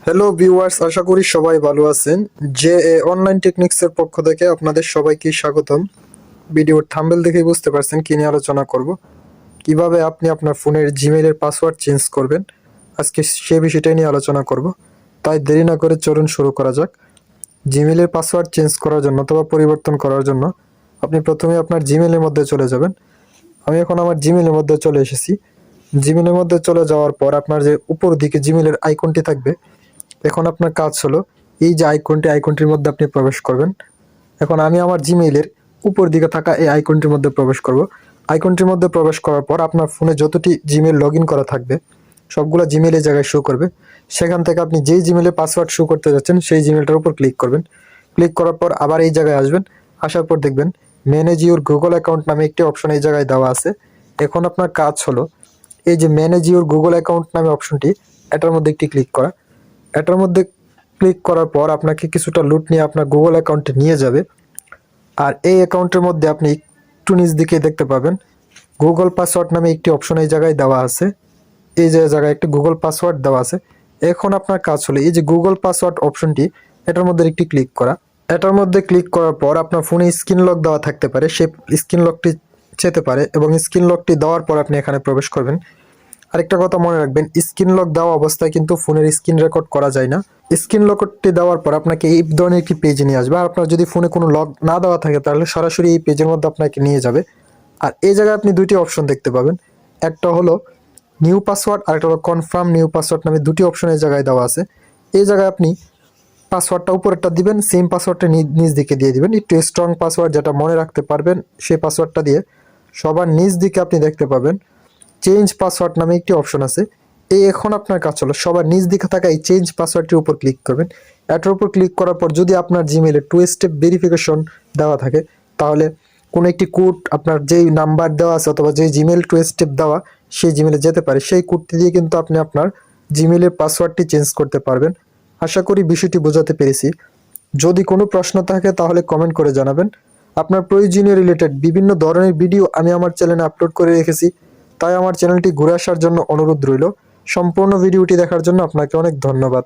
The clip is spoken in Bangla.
হ্যালো ভিউয়ার্স, আশা করি সবাই ভালো আছেন। যে অনলাইন টেকনিক্সের পক্ষ থেকে আপনাদের সবাইকে স্বাগতম। ভিডিওর থাম্বনেল দেখেই বুঝতে পারছেন কি নিয়ে আলোচনা করব, কিভাবে আপনি আপনার ফোনের জিমেইলের পাসওয়ার্ড চেঞ্জ করবেন। আজকে সে বিষয়টাই নিয়ে আলোচনা করব, তাই দেরি না করে চলুন শুরু করা যাক। জিমেইলের পাসওয়ার্ড চেঞ্জ করার জন্য অথবা পরিবর্তন করার জন্য আপনি প্রথমে আপনার জিমেইলের মধ্যে চলে যাবেন। আমি এখন আমার জিমেইলের মধ্যে চলে এসেছি। জিমেইলের মধ্যে চলে যাওয়ার পর আপনার যে উপর দিকে জিমেইলের আইকনটি থাকবে, এখন আপনার কাজ হলো এই যে আইকনটির মধ্যে আপনি প্রবেশ করবেন। এখন আমি আমার জিমেইলের উপর দিকে থাকা এই আইকনটির মধ্যে প্রবেশ করব। আইকনটির মধ্যে প্রবেশ করার পর আপনার ফোনে যতটি জিমেইল লগ ইন করা থাকবে সবগুলো জিমেইলের জায়গায় শো করবে। সেখান থেকে আপনি যেই জিমেইলে পাসওয়ার্ড শো করতে যাচ্ছেন সেই জিমেইলটার উপর ক্লিক করবেন। ক্লিক করার পর আবার এই জায়গায় আসবেন। আসার পর দেখবেন ম্যানেজ ইউর গুগল অ্যাকাউন্ট নামে একটি অপশন এই জায়গায় দেওয়া আছে। এখন আপনার কাজ হলো এই যে ম্যানেজ ইউর গুগল অ্যাকাউন্ট নামে অপশনটি, এটার মধ্যে একটি ক্লিক করা। এটার মধ্যে ক্লিক করার পর আপনাকে কিছুটা লুট নিয়ে আপনার গুগল অ্যাকাউন্টে নিয়ে যাবে। আর এই অ্যাকাউন্টের মধ্যে আপনি একটু নিচ দিকে দেখতে পাবেন গুগল পাসওয়ার্ড নামে একটি অপশন এই জায়গায় দেওয়া আছে। এই যে জায়গায় একটি গুগল পাসওয়ার্ড দেওয়া আছে। এখন আপনার কাজ হলো এই যে গুগল পাসওয়ার্ড অপশনটি, এটার মধ্যে একটি ক্লিক করা। এটার মধ্যে ক্লিক করার পর আপনার ফোনে স্ক্রিন লক দেওয়া থাকতে পারে, সেই স্ক্রিন লকটি যেতে পারে এবং স্ক্রিন লকটি দেওয়ার পর আপনি এখানে প্রবেশ করবেন। আরেকটা কথা মনে রাখবেন, স্ক্রিন লক দেওয়া অবস্থায় কিন্তু ফোনের স্ক্রিন রেকর্ড করা যায় না। স্ক্রিন লকটি দেওয়ার পর আপনাকে এই ধরনের একটি পেজে নিয়ে আসবে। আর আপনার যদি ফোনে কোনো লক না দেওয়া থাকে তাহলে সরাসরি এই পেজের মধ্যে আপনাকে নিয়ে যাবে। আর এই জায়গায় আপনি দুইটি অপশন দেখতে পাবেন, একটা হলো নিউ পাসওয়ার্ড আর একটা হলো কনফার্ম নিউ পাসওয়ার্ড নামে দুটি অপশন এই জায়গায় দেওয়া আছে। এই জায়গায় আপনি পাসওয়ার্ডটা উপরেরটা দিবেন, সেম পাসওয়ার্ডটা নিচ দিকে দিয়ে দিবেন। একটু স্ট্রং পাসওয়ার্ড যেটা মনে রাখতে পারবেন সেই পাসওয়ার্ডটা দিয়ে সবার নিচ দিকে আপনি দেখতে পাবেন চেঞ্জ পাসওয়ার্ড নামে একটি অপশন আছে। এই এখন আপনার কাজ হলো সবার নিচ দিকে থাকা এই চেঞ্জ পাসওয়ার্ডটির উপর ক্লিক করবেন। এটার উপর ক্লিক করার পর যদি আপনার জিমেইলে 2 স্টেপ ভেরিফিকেশন দেওয়া থাকে তাহলে কোনো একটি কোড আপনার যেই নাম্বার দেওয়া আছে অথবা যেই জিমেইল 2 স্টেপ দেওয়া সেই জিমেইলে যেতে পারে। সেই কোডটি দিয়ে কিন্তু আপনি আপনার জিমেইলের পাসওয়ার্ডটি চেঞ্জ করতে পারবেন। আশা করি বিষয়টি বোঝাতে পেরেছি। যদি কোনো প্রশ্ন থাকে তাহলে কমেন্ট করে জানাবেন। আপনার প্রয়োজনীয় রিলেটেড বিভিন্ন ধরনের ভিডিও আমি আমার চ্যানেলে আপলোড করে রেখেছি, তাই আমার চ্যানেলটি ঘুরে আসার জন্য অনুরোধ রইল। সম্পূর্ণ ভিডিওটি দেখার জন্য আপনাকে অনেক ধন্যবাদ।